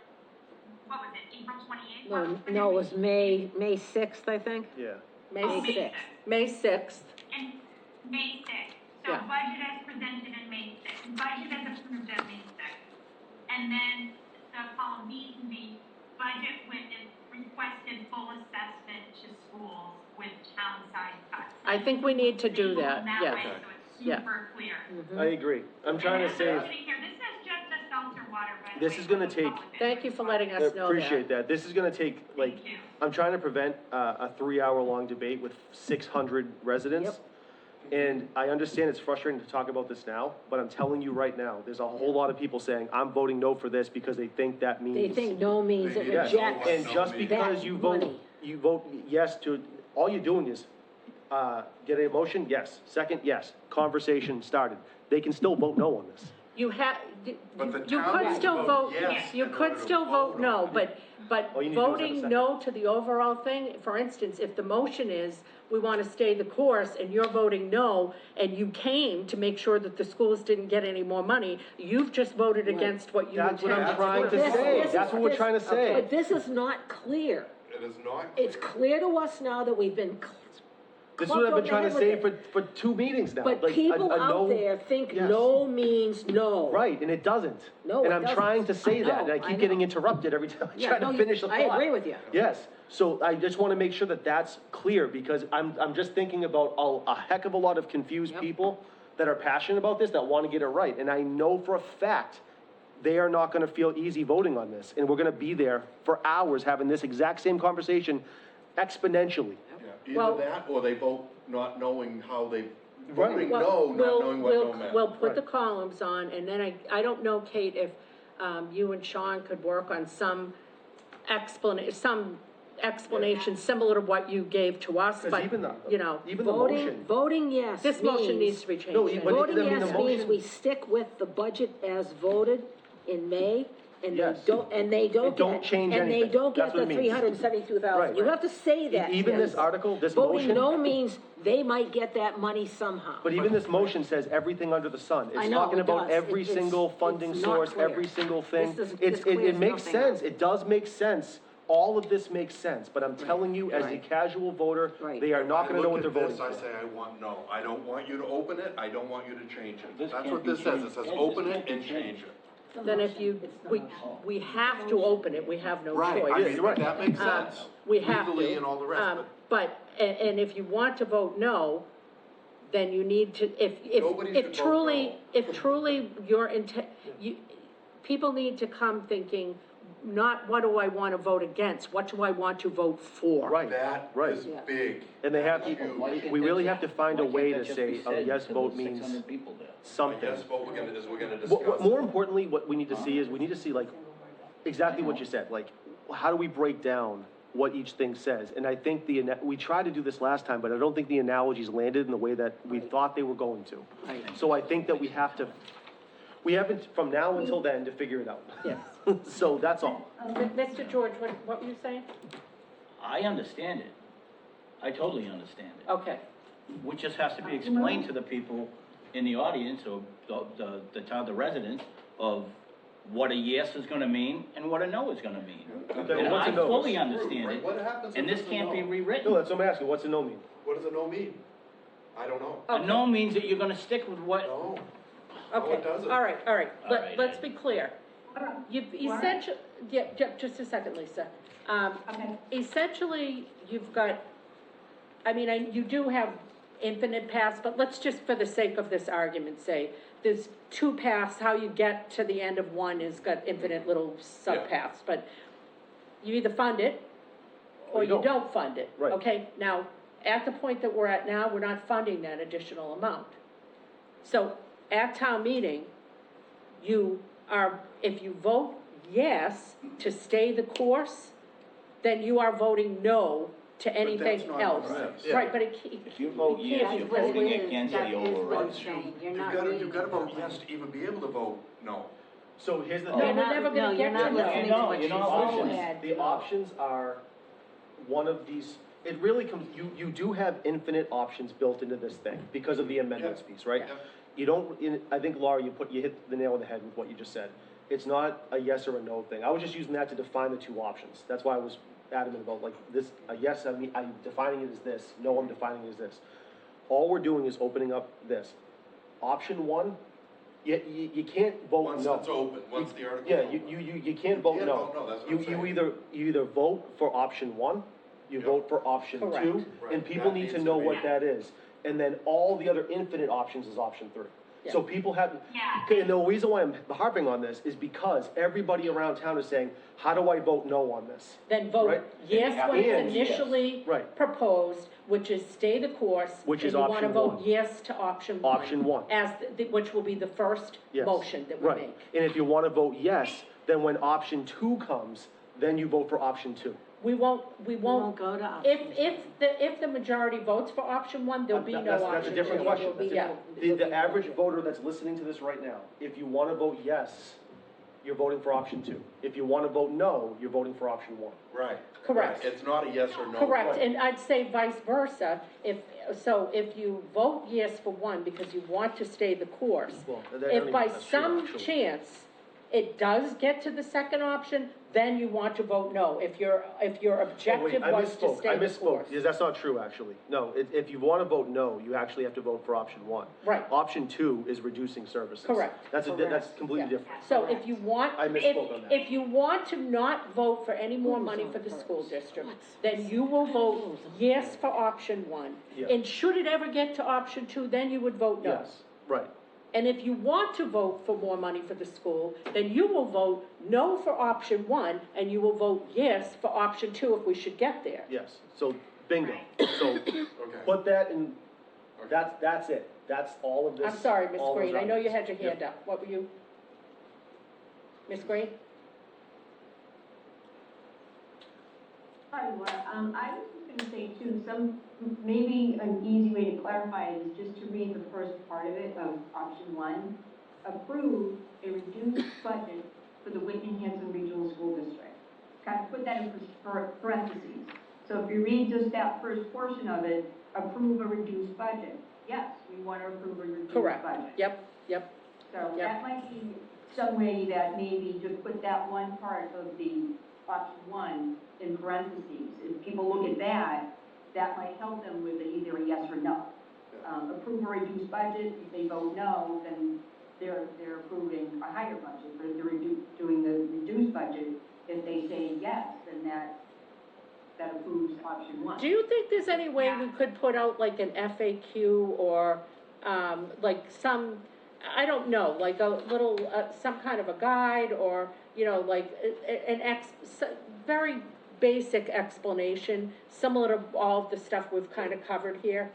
Speaker 2: what was it, April 28th?
Speaker 4: no, it was May 6th, I think.
Speaker 5: yeah.
Speaker 1: May
Speaker 2: Oh,
Speaker 4: May
Speaker 1: 6th.
Speaker 4: 6th.
Speaker 1: May 6th,
Speaker 2: And May 6th, so
Speaker 1: Yeah.
Speaker 2: budget as presented in May 6th, budget as approved at May 6th. And then the column B can be budget with requested full assessment to schools with town side cuts.
Speaker 1: I think we need to do
Speaker 2: Label
Speaker 1: that,
Speaker 2: them that
Speaker 1: yeah.
Speaker 2: way, so it's
Speaker 1: Yeah.
Speaker 2: super clear.
Speaker 5: I agree, I'm trying to
Speaker 2: And
Speaker 5: save,
Speaker 2: everybody here, this is just a seltzer water, by the way.
Speaker 5: This is gonna
Speaker 2: for the
Speaker 5: take-
Speaker 2: public.
Speaker 1: Thank you for letting us know that.
Speaker 5: appreciate that, this is gonna take, like,
Speaker 2: Thank you.
Speaker 5: I'm trying to prevent a 3-hour-long debate with 600 residents. And I understand it's frustrating to talk about this now, but I'm telling you right now, there's a whole lot of people saying, I'm voting no for this because they think that means.
Speaker 4: They think no means it
Speaker 3: Maybe that's
Speaker 4: rejects.
Speaker 3: all
Speaker 5: And just because
Speaker 4: that
Speaker 5: you vote,
Speaker 4: money.
Speaker 5: you vote yes to, all you're doing is, get a motion, yes, second, yes, conversation started. They can still vote no on this.
Speaker 1: You have,
Speaker 3: But the
Speaker 1: you
Speaker 3: town
Speaker 1: could
Speaker 3: needs to
Speaker 1: still
Speaker 3: vote
Speaker 1: vote,
Speaker 3: yes
Speaker 1: you
Speaker 3: in
Speaker 1: could
Speaker 3: order to
Speaker 1: still vote
Speaker 3: vote
Speaker 1: no,
Speaker 3: on it.
Speaker 1: but
Speaker 5: All you need to do is have a
Speaker 1: voting
Speaker 5: second.
Speaker 1: no to the overall thing, for instance, if the motion is, we wanna stay the course, and you're voting no, and you came to make sure that the schools didn't get any more money, you've just voted against what you
Speaker 5: That's what I'm
Speaker 1: intended.
Speaker 5: trying to
Speaker 4: This-
Speaker 5: say,
Speaker 4: this
Speaker 5: that's
Speaker 4: is-
Speaker 5: what we're
Speaker 4: this-
Speaker 5: trying to say.
Speaker 4: But this is not clear.
Speaker 3: It is not
Speaker 4: It's
Speaker 3: clear.
Speaker 4: clear to us now that we've been
Speaker 5: This is what I've been
Speaker 4: clubbed
Speaker 5: trying to
Speaker 4: over
Speaker 5: say
Speaker 4: the head
Speaker 5: for 2 meetings now.
Speaker 4: But
Speaker 5: Like,
Speaker 4: people
Speaker 5: a no-
Speaker 4: out there think
Speaker 5: yes.
Speaker 4: no means no.
Speaker 5: Right, and it doesn't.
Speaker 4: No,
Speaker 5: And
Speaker 4: it
Speaker 5: I'm
Speaker 4: doesn't.
Speaker 5: trying to say
Speaker 4: I
Speaker 5: that, and
Speaker 4: know,
Speaker 5: I
Speaker 4: I
Speaker 5: keep getting
Speaker 4: know.
Speaker 5: interrupted every time I
Speaker 4: Yeah,
Speaker 5: try
Speaker 4: no,
Speaker 5: to
Speaker 4: you-
Speaker 5: finish the
Speaker 4: I
Speaker 5: thought.
Speaker 4: agree with you.
Speaker 5: Yes, so I just wanna make sure that that's clear, because I'm just thinking about a heck of a lot of confused
Speaker 4: Yep.
Speaker 5: people that are passionate about this, that wanna get it right, and I know for a fact they are not gonna feel easy voting on this, and we're gonna be there for hours having this exact same conversation exponentially.
Speaker 3: Yeah,
Speaker 1: Well-
Speaker 3: either that, or they vote not knowing how they,
Speaker 5: Right.
Speaker 3: voting
Speaker 1: Well,
Speaker 3: no, not
Speaker 1: we'll-
Speaker 3: knowing what no meant.
Speaker 1: We'll put the
Speaker 5: Right.
Speaker 1: columns on, and then I don't know, Kate, if, you and Sean could work on some explanation similar to what you gave to us,
Speaker 5: 'Cause
Speaker 1: but,
Speaker 5: even the,
Speaker 1: you know,
Speaker 5: even the
Speaker 4: Voting,
Speaker 5: motion.
Speaker 4: voting yes
Speaker 1: this motion
Speaker 4: means-
Speaker 1: needs to be changed.
Speaker 5: No,
Speaker 1: then.
Speaker 5: but-
Speaker 4: Voting
Speaker 5: I mean, the
Speaker 4: yes means
Speaker 5: motion-
Speaker 4: we stick with the budget as voted in May, and they
Speaker 5: Yes.
Speaker 4: don't, and they don't
Speaker 5: And don't
Speaker 4: get,
Speaker 5: change
Speaker 4: and they
Speaker 5: anything.
Speaker 4: don't
Speaker 5: That's
Speaker 4: get
Speaker 5: what
Speaker 4: the
Speaker 5: it means.
Speaker 4: 372,000.
Speaker 5: Right.
Speaker 4: You have to say that.
Speaker 5: Even this
Speaker 4: yes.
Speaker 5: article, this
Speaker 4: Voting
Speaker 5: motion.
Speaker 4: no means they might get that money somehow.
Speaker 5: But even this motion says everything under the sun.
Speaker 4: I
Speaker 5: It's
Speaker 4: know,
Speaker 5: talking
Speaker 4: it
Speaker 5: about
Speaker 4: does.
Speaker 5: every
Speaker 4: It's-
Speaker 5: single
Speaker 4: it's
Speaker 5: funding
Speaker 4: not
Speaker 5: source,
Speaker 4: clear.
Speaker 5: every single thing.
Speaker 4: This is-
Speaker 5: It's,
Speaker 4: this clears
Speaker 5: it makes
Speaker 4: nothing up.
Speaker 5: sense, it does make sense. All of this makes sense, but I'm telling you, as a
Speaker 4: Right.
Speaker 5: casual voter,
Speaker 4: Right.
Speaker 5: they are not gonna know what they're
Speaker 3: If I
Speaker 5: voting
Speaker 3: look at
Speaker 5: for.
Speaker 3: this, I say I want no, I don't want you to open it, I don't want you to change it.
Speaker 6: This
Speaker 3: That's
Speaker 6: can't
Speaker 3: what
Speaker 6: be
Speaker 3: this says, it
Speaker 6: changed.
Speaker 3: says
Speaker 6: Yeah, this
Speaker 3: open
Speaker 6: can't
Speaker 3: it
Speaker 6: be
Speaker 3: and
Speaker 6: changed.
Speaker 3: change it.
Speaker 1: Then if you, we have to open it, we have no choice.
Speaker 3: Right, I mean,
Speaker 5: you're right.
Speaker 3: that makes sense.
Speaker 1: We have to.
Speaker 3: Legally and all the rest, but
Speaker 1: And if you want to vote no, then you need to,
Speaker 3: Nobody
Speaker 1: if
Speaker 3: should vote
Speaker 1: truly,
Speaker 3: no.
Speaker 1: if truly your intent, people need to come thinking, not what do I want to vote against, what do I want to vote for?
Speaker 5: Right,
Speaker 3: that
Speaker 5: right.
Speaker 3: is big.
Speaker 5: And they have,
Speaker 3: That's huge.
Speaker 6: Why can't
Speaker 5: we
Speaker 6: that
Speaker 5: really
Speaker 6: just-
Speaker 5: have to find a
Speaker 6: why can't
Speaker 5: way
Speaker 6: that
Speaker 5: to
Speaker 6: just
Speaker 5: say
Speaker 6: be
Speaker 5: a
Speaker 6: said
Speaker 5: yes
Speaker 6: to
Speaker 5: vote
Speaker 6: the
Speaker 5: means
Speaker 6: 600 people there?
Speaker 5: something.
Speaker 3: Yes, what we're gonna discuss.
Speaker 5: More importantly, what we need to see is, we need to see like, exactly what you said, like, how do we break down what each thing says? And I think we tried to do this last time, but I don't think the analogies landed in the way that we thought they were going to.
Speaker 4: Right.
Speaker 5: So I think that we haven't, from now until then, to figure it out.
Speaker 1: Yes.
Speaker 5: So that's all.
Speaker 1: Mr. George, what were you saying?
Speaker 6: I understand it. I totally understand it.
Speaker 1: Okay,
Speaker 6: Which just has to be explained to the people in the audience or the residents of what a yes is gonna mean and what a no is gonna mean.
Speaker 5: Okay,
Speaker 6: And
Speaker 5: what's a
Speaker 6: I
Speaker 5: no?
Speaker 6: fully understand
Speaker 3: Right,
Speaker 6: it,
Speaker 3: what happens
Speaker 6: and
Speaker 3: if
Speaker 6: this
Speaker 3: it's a
Speaker 6: can't be
Speaker 3: no?
Speaker 5: No,
Speaker 6: rewritten.
Speaker 5: that's what I'm asking, what's a no mean?
Speaker 3: What does a no mean? I don't know.
Speaker 6: A no means that you're gonna stick with what,
Speaker 3: No. No,
Speaker 1: okay,
Speaker 3: it doesn't.
Speaker 1: all right,
Speaker 6: All right,
Speaker 1: let's
Speaker 6: Ed.
Speaker 1: be clear. You've essentially, yeah, just a second, Lisa. Essentially, you've got, I mean, you do have infinite paths, but let's just, for the sake of this argument, say, there's 2 paths, how you get to the end of one has got infinite little subpaths, but you either fund it, or you don't fund it.
Speaker 5: Right.
Speaker 1: Okay, now, at the point that we're at now, we're not funding that additional amount. So, at town meeting, if you vote yes to stay the course, then you are voting no to anything
Speaker 3: not
Speaker 1: else.
Speaker 3: correct.
Speaker 1: Right, but it can't.
Speaker 6: if you vote yes, you're voting against the override.
Speaker 3: You've gotta vote yes to even be able to vote no.
Speaker 5: So here's the
Speaker 1: No,
Speaker 5: thing.
Speaker 1: we're never gonna get to that.
Speaker 6: You're not listening.
Speaker 5: The options are one of these, it really comes, you do have infinite options built into this thing because of the amendments
Speaker 3: Yeah.
Speaker 5: piece, right?
Speaker 3: Yeah.
Speaker 5: You don't, I think Laura, you hit the nail on the head with what you just said. It's not a yes or a no thing. I was just using that to define the 2 options. That's why I was adamant about like this, a yes, I'm defining it as this, no, I'm defining it as this. All we're doing is opening up this. Option 1, you can't vote no.
Speaker 3: Once it's open, once the article's
Speaker 5: Yeah,
Speaker 3: open.
Speaker 5: you can't vote
Speaker 3: can't
Speaker 5: no.
Speaker 3: vote no, that's what I'm saying.
Speaker 5: You either vote for option 1, you
Speaker 3: Yep.
Speaker 5: vote for option 2,
Speaker 1: Correct.
Speaker 3: Right,
Speaker 5: and people
Speaker 3: that
Speaker 5: need to
Speaker 3: needs
Speaker 5: know
Speaker 3: to be-
Speaker 5: what that is. And then all the other infinite options is option 3. So
Speaker 1: Yeah.
Speaker 5: people have,
Speaker 2: Yeah.
Speaker 5: and the reason why I'm harping on this is because everybody around town is saying, how do I vote no on this?
Speaker 1: Then vote
Speaker 5: Right.
Speaker 1: yes when
Speaker 5: And-
Speaker 1: it's initially
Speaker 5: Right.
Speaker 1: proposed, which is stay the course.
Speaker 5: Which is
Speaker 1: and you wanna
Speaker 5: option
Speaker 1: vote
Speaker 5: 1.
Speaker 1: yes to option 1.
Speaker 5: Option 1.
Speaker 1: As, which will be the first
Speaker 5: Yes.
Speaker 1: motion that we
Speaker 5: Right.
Speaker 1: make.
Speaker 5: And if you wanna vote yes, then when option 2 comes, then you vote for option 2.
Speaker 1: we won't
Speaker 4: go to option
Speaker 1: if the majority votes for option one, there'll be no option two.
Speaker 5: That's a different
Speaker 1: There
Speaker 5: question.
Speaker 1: will be-
Speaker 5: That's
Speaker 1: Yeah,
Speaker 5: The average voter that's listening to this right now, if you wanna vote yes, you're voting for option two. If you wanna vote no, you're voting for option one.
Speaker 3: Right.
Speaker 1: Correct.
Speaker 3: Right. It's not a yes or no.
Speaker 1: correct,
Speaker 3: vote.
Speaker 1: and I'd say vice versa, if you vote yes for one because you want to stay the course,
Speaker 5: Well, that-
Speaker 1: if by
Speaker 5: that's true,
Speaker 1: some
Speaker 5: actually.
Speaker 1: chance it does get to the second option, then you want to vote no, if your
Speaker 5: Oh, wait,
Speaker 1: objective was to stay
Speaker 5: I
Speaker 1: the
Speaker 5: misspoke,
Speaker 1: course.
Speaker 5: because that's not true, actually. No, if you wanna vote no, you actually have to vote for option one.
Speaker 1: Right.
Speaker 5: Option two is reducing services.
Speaker 1: Correct.
Speaker 5: That's completely
Speaker 1: Yeah.
Speaker 5: different.
Speaker 1: So if you want,
Speaker 5: I misspoke on that.
Speaker 1: if you want to not vote for any more money for the school district, then you will vote yes for option one.
Speaker 5: Yeah.
Speaker 1: And should it ever get to option two, then you would vote no.
Speaker 5: Yes, right.
Speaker 1: And if you want to vote for more money for the school, then you will vote no for option one, and you will vote yes for option two if we should get there.
Speaker 5: Yes, so bingo. So put that in, that's it. That's all of this.
Speaker 1: I'm sorry, Ms.
Speaker 5: all those
Speaker 1: Green, I know you
Speaker 5: items.
Speaker 1: had your hand up, what were you? Ms. Green?
Speaker 7: Hi, Laura. I was just gonna say too, maybe an easy way to clarify it is just to read the first part of it, of option one. Approve a reduced budget for the Whitney-Hanson Regional School District. Kind of put that in parentheses. So if you read just that first portion of it, approve a reduced budget. Yes, we want to approve a reduced budget.
Speaker 1: Correct, yep,
Speaker 7: So
Speaker 1: Yep.
Speaker 7: that might be some way that maybe just put that one part of the option one in parentheses. If people look at that, that might help them with either a yes or no. Approve a reduced budget, if they vote no, then they're approving a higher budget. But if they're doing the reduced budget, if they say yes, then that approves option one.
Speaker 1: Do you think there's any way we could put out like an FAQ or, like some, I don't know, like a little, some kind of a guide or, you know, like very basic explanation, similar to all of the stuff we've kind of covered here?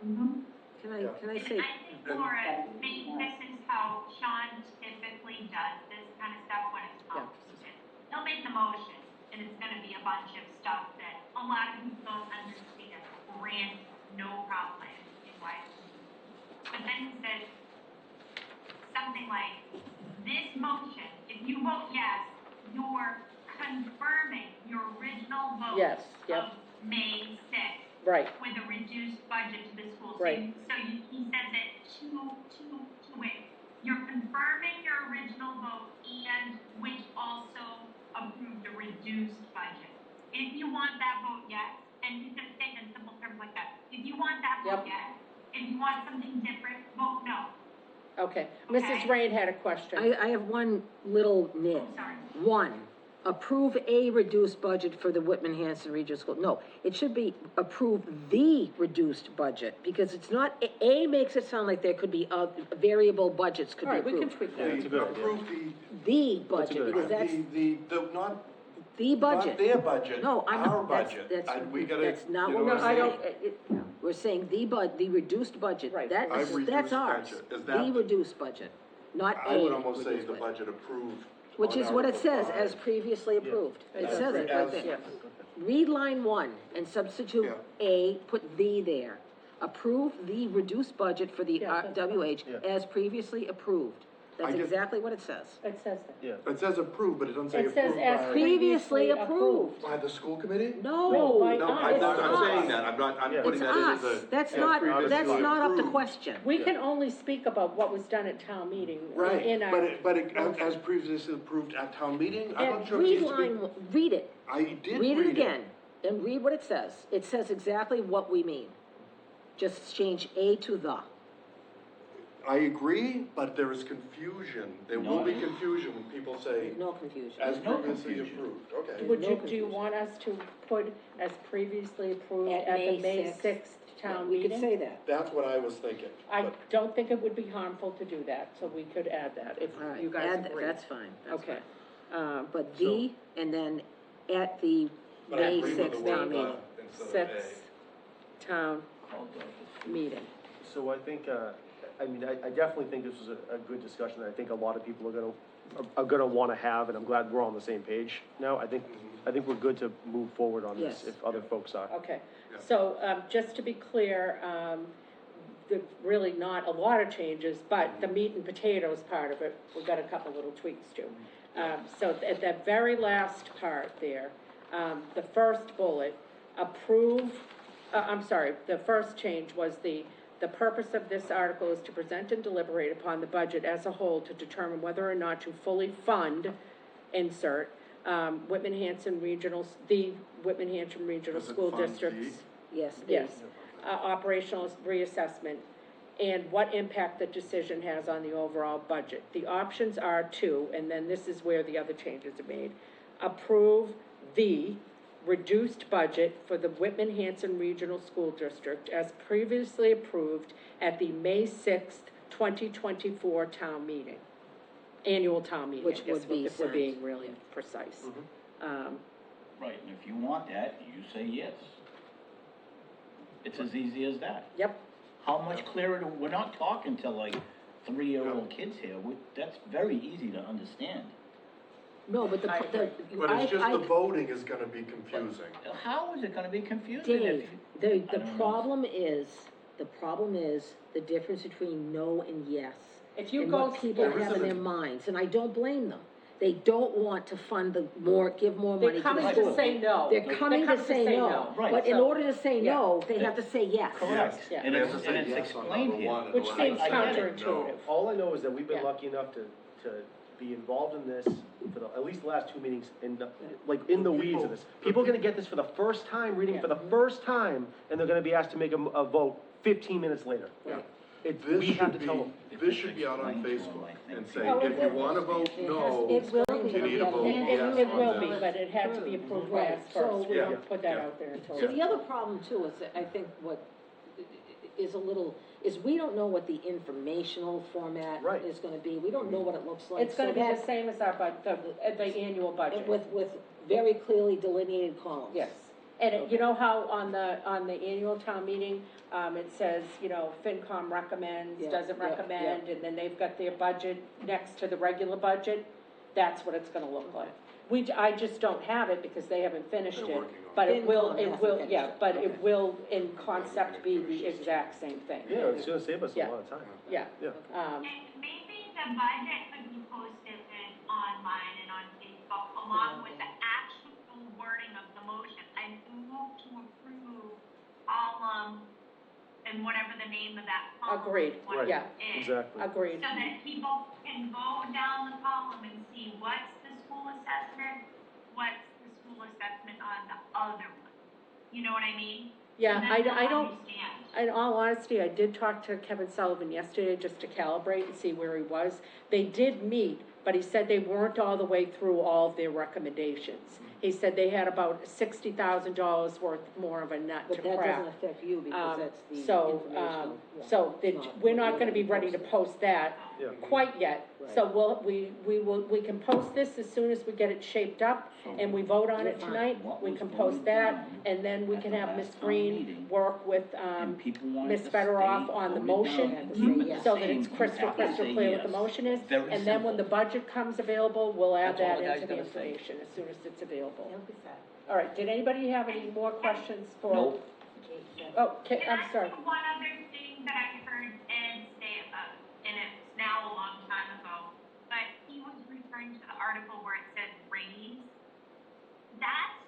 Speaker 7: Mhm.
Speaker 4: Can I say,
Speaker 2: I think, Laura, maybe this is how Sean typically does this kind of stuff when it's complicated. He'll make the motion, and it's gonna be a bunch of stuff that a lot of people don't understand, grant, no problem, in why. But then he says something like, this motion, if you vote yes, you're confirming your original vote
Speaker 1: Yes, yep.
Speaker 2: of May 6th.
Speaker 1: Right,
Speaker 2: With a reduced budget to the school.
Speaker 1: Right.
Speaker 2: He says it two ways. You're confirming your original vote and which also approved a reduced budget. If you want that vote yes, and you can say it in simple terms like that, if you want that
Speaker 1: Yep.
Speaker 2: vote yes, if you want something different, vote no.
Speaker 1: okay.
Speaker 2: Okay.
Speaker 1: Mrs. Rain had a question.
Speaker 4: I have one little nit.
Speaker 2: Sorry.
Speaker 4: One, approve a reduced budget for the Whitman-Hanson Regional School. No, it should be approve the reduced budget, because it's not, A makes it sound like there could be, variable budgets could
Speaker 1: All
Speaker 4: be
Speaker 1: right, we can
Speaker 4: approved.
Speaker 1: tweak
Speaker 5: Yeah,
Speaker 1: that.
Speaker 5: that's a good idea.
Speaker 3: Approve
Speaker 4: The
Speaker 5: That's a
Speaker 4: budget,
Speaker 5: good
Speaker 4: because that's
Speaker 3: not,
Speaker 4: the budget.
Speaker 3: not their budget,
Speaker 4: No, I'm,
Speaker 3: our
Speaker 4: that's,
Speaker 3: budget.
Speaker 4: that's,
Speaker 3: And we gotta,
Speaker 4: that's not
Speaker 3: you know
Speaker 4: what we're
Speaker 3: what I'm
Speaker 4: saying.
Speaker 3: saying?
Speaker 4: We're saying the reduced budget.
Speaker 1: Right.
Speaker 4: That
Speaker 3: I've
Speaker 4: is,
Speaker 3: reduced
Speaker 4: that's ours.
Speaker 3: budget. Is
Speaker 4: The
Speaker 3: that-
Speaker 4: reduced budget, not a
Speaker 3: I would almost say
Speaker 4: reduced
Speaker 3: the
Speaker 4: budget.
Speaker 3: budget approved.
Speaker 4: Which
Speaker 3: on
Speaker 4: is what it
Speaker 3: Article
Speaker 4: says,
Speaker 3: 5.
Speaker 4: as previously approved. It says it right
Speaker 3: As-
Speaker 4: there.
Speaker 1: Yes.
Speaker 4: Read line one and substitute A, put the there. Approve the reduced budget for the
Speaker 1: Yeah, that's
Speaker 4: WH
Speaker 5: Yeah.
Speaker 4: as previously approved. That's
Speaker 3: I just-
Speaker 4: exactly what it says.
Speaker 1: It says that.
Speaker 5: Yeah.
Speaker 3: It says approved, but it doesn't say
Speaker 1: It says
Speaker 3: approved
Speaker 1: as
Speaker 3: by,
Speaker 4: Previously approved.
Speaker 3: by the school committee?
Speaker 1: No, by
Speaker 3: No,
Speaker 1: us.
Speaker 3: I'm not, I'm
Speaker 4: us.
Speaker 3: saying that, I'm
Speaker 5: Yeah.
Speaker 3: putting
Speaker 4: It's
Speaker 3: that in
Speaker 4: us.
Speaker 3: as a.
Speaker 4: That's
Speaker 3: as
Speaker 4: not,
Speaker 3: previously
Speaker 4: that's not up to
Speaker 3: approved.
Speaker 4: question.
Speaker 1: We can only speak about what was done at town meeting
Speaker 3: Right,
Speaker 1: in our.
Speaker 3: but as previously approved at town meeting, I'm
Speaker 4: And
Speaker 3: not sure it
Speaker 4: read
Speaker 3: needs to be.
Speaker 4: line, read it.
Speaker 3: I did
Speaker 4: Read it again and read what it says. It says exactly what we mean. Just change A to the.
Speaker 3: I agree, but there is confusion. There will be confusion when people say,
Speaker 4: There's no confusion.
Speaker 3: as
Speaker 6: no
Speaker 3: previously
Speaker 6: confusion.
Speaker 3: approved, okay.
Speaker 1: Would
Speaker 4: no
Speaker 1: you, do you
Speaker 4: confusion.
Speaker 1: want us to put as previously approved
Speaker 4: At
Speaker 1: at the
Speaker 4: May
Speaker 1: May
Speaker 4: 6th.
Speaker 1: sixth town
Speaker 4: We
Speaker 1: meeting?
Speaker 4: could say that.
Speaker 3: That's what I was thinking.
Speaker 1: I
Speaker 3: but-
Speaker 1: don't think it would be harmful to do that, so we could add that if
Speaker 4: All right,
Speaker 1: you guys
Speaker 4: add,
Speaker 1: agree.
Speaker 4: that's fine, that's
Speaker 1: Okay.
Speaker 4: fine. But the, and then at the
Speaker 3: But I
Speaker 4: May
Speaker 3: agree with the
Speaker 4: 6th
Speaker 3: word
Speaker 4: town meeting.
Speaker 3: instead of A.
Speaker 1: Sixth town meeting.
Speaker 5: So I think, I mean, I definitely think this was a good discussion that I think a lot of people are gonna wanna have, and I'm glad we're all on the same page now. I think I think we're good to move forward on this
Speaker 4: Yes.
Speaker 5: if other folks are.
Speaker 1: Okay,
Speaker 3: Yeah.
Speaker 1: so, just to be clear, there's really not a lot of changes, but the meat and potatoes part of it, we've got a couple little tweaks to. So at that very last part there, the first bullet, the first change was the purpose of this article is to present and deliberate upon the budget as a whole to determine whether or not to fully fund, insert, the Whitman Hanson Regional
Speaker 3: Does it
Speaker 1: School
Speaker 3: fund
Speaker 1: District's.
Speaker 4: Yes.
Speaker 1: Yes, operational reassessment, and what impact the decision has on the overall budget. The options are to, and then this is where the other changes are made, approve the reduced budget for the Whitman Hanson Regional School District as previously approved at the May 6th, 2024 town meeting, annual town meeting,
Speaker 4: Which
Speaker 1: I guess,
Speaker 4: would be
Speaker 1: if we're
Speaker 4: sent.
Speaker 1: being really precise.
Speaker 6: Right, and if you want that, you say yes. It's as easy as that.
Speaker 1: Yep,
Speaker 6: How much clearer, we're not talking to like 3-year-old kids here, that's very easy to understand.
Speaker 4: No, but
Speaker 1: I agree.
Speaker 3: But it's just the voting is gonna be confusing.
Speaker 6: How is it gonna be confusing if
Speaker 4: Dave,
Speaker 6: you?
Speaker 4: the
Speaker 6: I don't know.
Speaker 4: problem is the difference between no and yes.
Speaker 1: if you
Speaker 4: And
Speaker 1: go.
Speaker 4: what people
Speaker 3: There
Speaker 4: have in
Speaker 3: isn't
Speaker 4: their
Speaker 3: a-
Speaker 4: minds, and I don't blame them. They don't want to fund give more money
Speaker 1: They're
Speaker 4: to
Speaker 1: coming
Speaker 4: the
Speaker 1: to
Speaker 4: school.
Speaker 1: say no.
Speaker 4: They're coming to say no,
Speaker 6: Right.
Speaker 4: but in
Speaker 1: So-
Speaker 4: order to say
Speaker 1: yeah.
Speaker 4: no, they have to say yes.
Speaker 6: Correct,
Speaker 1: Yeah.
Speaker 6: and
Speaker 3: They
Speaker 6: it's,
Speaker 3: have to
Speaker 6: and
Speaker 3: say
Speaker 6: it's
Speaker 3: yes on
Speaker 6: explained
Speaker 3: number
Speaker 6: here.
Speaker 3: one and
Speaker 1: Which
Speaker 3: number
Speaker 1: seems
Speaker 3: two.
Speaker 6: I get it.
Speaker 1: counterintuitive.
Speaker 5: All I know is that we've been
Speaker 1: Yeah.
Speaker 5: lucky enough to be involved in this for at least the last 2 meetings, in the weeds of this. People are gonna get this for the first time, reading it for the first time, and they're gonna be asked to make a vote 15 minutes later.
Speaker 1: Right.
Speaker 3: This
Speaker 5: We have
Speaker 3: should
Speaker 5: to tell them.
Speaker 3: be, this should be out on
Speaker 6: Explain to 'em,
Speaker 3: Facebook
Speaker 6: I think.
Speaker 3: and say,
Speaker 1: Oh,
Speaker 3: if you wanna vote no,
Speaker 1: It will be.
Speaker 3: you need to vote
Speaker 1: And
Speaker 3: yes
Speaker 1: it
Speaker 3: on
Speaker 1: will be,
Speaker 3: this.
Speaker 1: but it had to be approved by us
Speaker 4: Right, so-
Speaker 1: first, we
Speaker 3: Yeah.
Speaker 1: don't put that
Speaker 3: Yeah.
Speaker 1: out there until.
Speaker 4: So the other problem too is that I think what is we don't know what the informational format
Speaker 5: Right.
Speaker 4: is gonna be. We don't know what it looks like.
Speaker 1: It's gonna
Speaker 4: so
Speaker 1: be the
Speaker 4: that-
Speaker 1: same as our the annual budget.
Speaker 4: With very clearly delineated columns.
Speaker 1: Yes, and you know how on the annual town meeting, it says, FinCom recommends,
Speaker 4: Yeah,
Speaker 1: doesn't
Speaker 4: yeah,
Speaker 1: recommend, and then they've got their budget next to the regular budget, that's what it's gonna look like. I just don't have it because they haven't finished
Speaker 3: They're
Speaker 1: it,
Speaker 3: working on
Speaker 1: but
Speaker 4: it.
Speaker 1: it will,
Speaker 4: FinCom
Speaker 1: it
Speaker 4: hasn't
Speaker 1: will,
Speaker 4: finished
Speaker 1: yeah,
Speaker 4: it.
Speaker 1: but
Speaker 4: Okay.
Speaker 1: it will in concept be the exact same thing.
Speaker 5: Yeah, it's gonna save us a
Speaker 1: Yeah.
Speaker 5: lot of time.
Speaker 1: Yeah,
Speaker 5: Yeah.
Speaker 2: And maybe the budget could be posted online and on Facebook along with the actual wording of the motion. I move to approve column and whatever the name of that column.
Speaker 1: Agreed.
Speaker 5: Right.
Speaker 1: Yeah.
Speaker 2: is.
Speaker 5: Exactly.
Speaker 1: agreed.
Speaker 2: So that people can go down the column and see what's the school assessment, what's the school assessment on the other one. You know what I mean?
Speaker 1: Yeah,
Speaker 2: So then
Speaker 1: I
Speaker 2: they'll
Speaker 1: don't,
Speaker 2: understand.
Speaker 1: in all honesty, I did talk to Kevin Sullivan yesterday just to calibrate and see where he was. They did meet, but he said they weren't all the way through all of their recommendations. He said they had about $60,000 worth more of a nut to
Speaker 4: But that
Speaker 1: crack.
Speaker 4: doesn't affect you because that's the
Speaker 1: So,
Speaker 4: informational. yeah.
Speaker 1: so
Speaker 4: It's
Speaker 1: that,
Speaker 4: not-
Speaker 1: we're not gonna be ready to post that
Speaker 5: Yeah.
Speaker 1: quite yet. So we can post this as soon as we get it shaped up and we vote on it
Speaker 4: You're fine.
Speaker 1: tonight.
Speaker 6: What
Speaker 1: We
Speaker 6: was
Speaker 1: can
Speaker 6: voted
Speaker 1: post that
Speaker 6: down
Speaker 1: and then we
Speaker 6: at
Speaker 1: can
Speaker 6: the
Speaker 1: have
Speaker 6: last
Speaker 1: Ms.
Speaker 6: town
Speaker 1: Green
Speaker 6: meeting,
Speaker 1: work with,
Speaker 6: and people wanted
Speaker 1: Ms.
Speaker 6: to
Speaker 1: Federoff
Speaker 6: stay,
Speaker 1: on the
Speaker 6: vote it
Speaker 1: motion,
Speaker 6: down,
Speaker 4: and
Speaker 6: keep it
Speaker 4: yes.
Speaker 1: so that
Speaker 6: same,
Speaker 1: it's
Speaker 6: you
Speaker 1: crystal
Speaker 6: have to say
Speaker 1: clear what the
Speaker 6: yes.
Speaker 1: motion is.
Speaker 6: Very
Speaker 1: And then when the
Speaker 6: simple.
Speaker 1: budget comes available, we'll add
Speaker 6: That's all
Speaker 1: that
Speaker 6: the guy's
Speaker 1: into the
Speaker 6: gotta say.
Speaker 1: information as soon as it's available.
Speaker 4: Don't be sad.
Speaker 1: All right, did anybody have any more questions for?
Speaker 6: Nope.
Speaker 1: Oh,
Speaker 2: Can
Speaker 1: I'm
Speaker 2: I
Speaker 1: sorry.
Speaker 2: say one other thing that I heard Ed say about, and it's now a long time ago, but he was referring to the article where it said raise. That's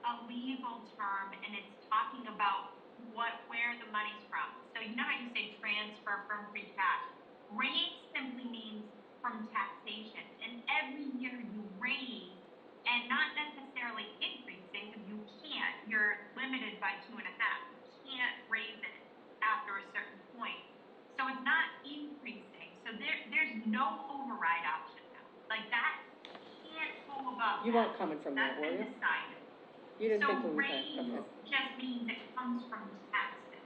Speaker 2: a legal term and it's talking about where the money's from. So you know how you say transfer from free cash? Raise simply means from taxation. And every year you raise, and not necessarily increasing, because you can't, you're limited by 2.5. You can't raise it after a certain point. So it's not increasing. So there's no override option now. Like that can't go above
Speaker 1: You
Speaker 2: that.
Speaker 1: weren't coming from there,
Speaker 2: That's
Speaker 1: were
Speaker 2: been
Speaker 1: you?
Speaker 2: decided.
Speaker 1: You didn't think
Speaker 2: So
Speaker 1: we were
Speaker 2: raise
Speaker 1: going, okay.
Speaker 2: just means it comes from taxes.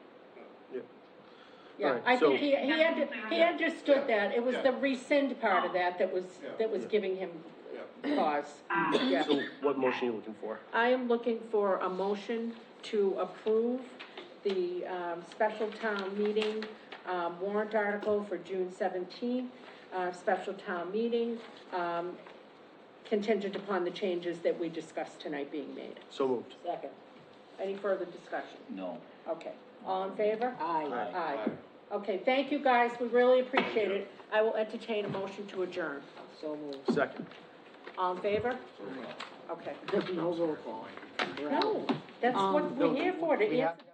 Speaker 1: Yeah,
Speaker 5: Alright,
Speaker 1: I think
Speaker 5: so-
Speaker 1: he understood that, it was
Speaker 3: Yeah.
Speaker 1: the rescind part of that was
Speaker 5: Yeah.
Speaker 1: giving him pause. Yeah.
Speaker 5: So what motion are you looking for?
Speaker 1: I am looking for a motion to approve the, special town meeting, warrant article for June 17th, special town meeting. contingent upon the changes that we discussed tonight being made.
Speaker 5: So moved.
Speaker 4: Second.
Speaker 1: Any further discussion?
Speaker 6: No.
Speaker 1: Okay, all in favor?
Speaker 4: Aye.
Speaker 1: Aye. Okay, thank you, guys, we really appreciate it. I will entertain a motion to adjourn.
Speaker 4: So moved.
Speaker 5: Second.
Speaker 1: All in favor? Okay.
Speaker 4: No roll call.
Speaker 1: No, that's what we're here for, to
Speaker 5: We have
Speaker 1: answer.
Speaker 5: to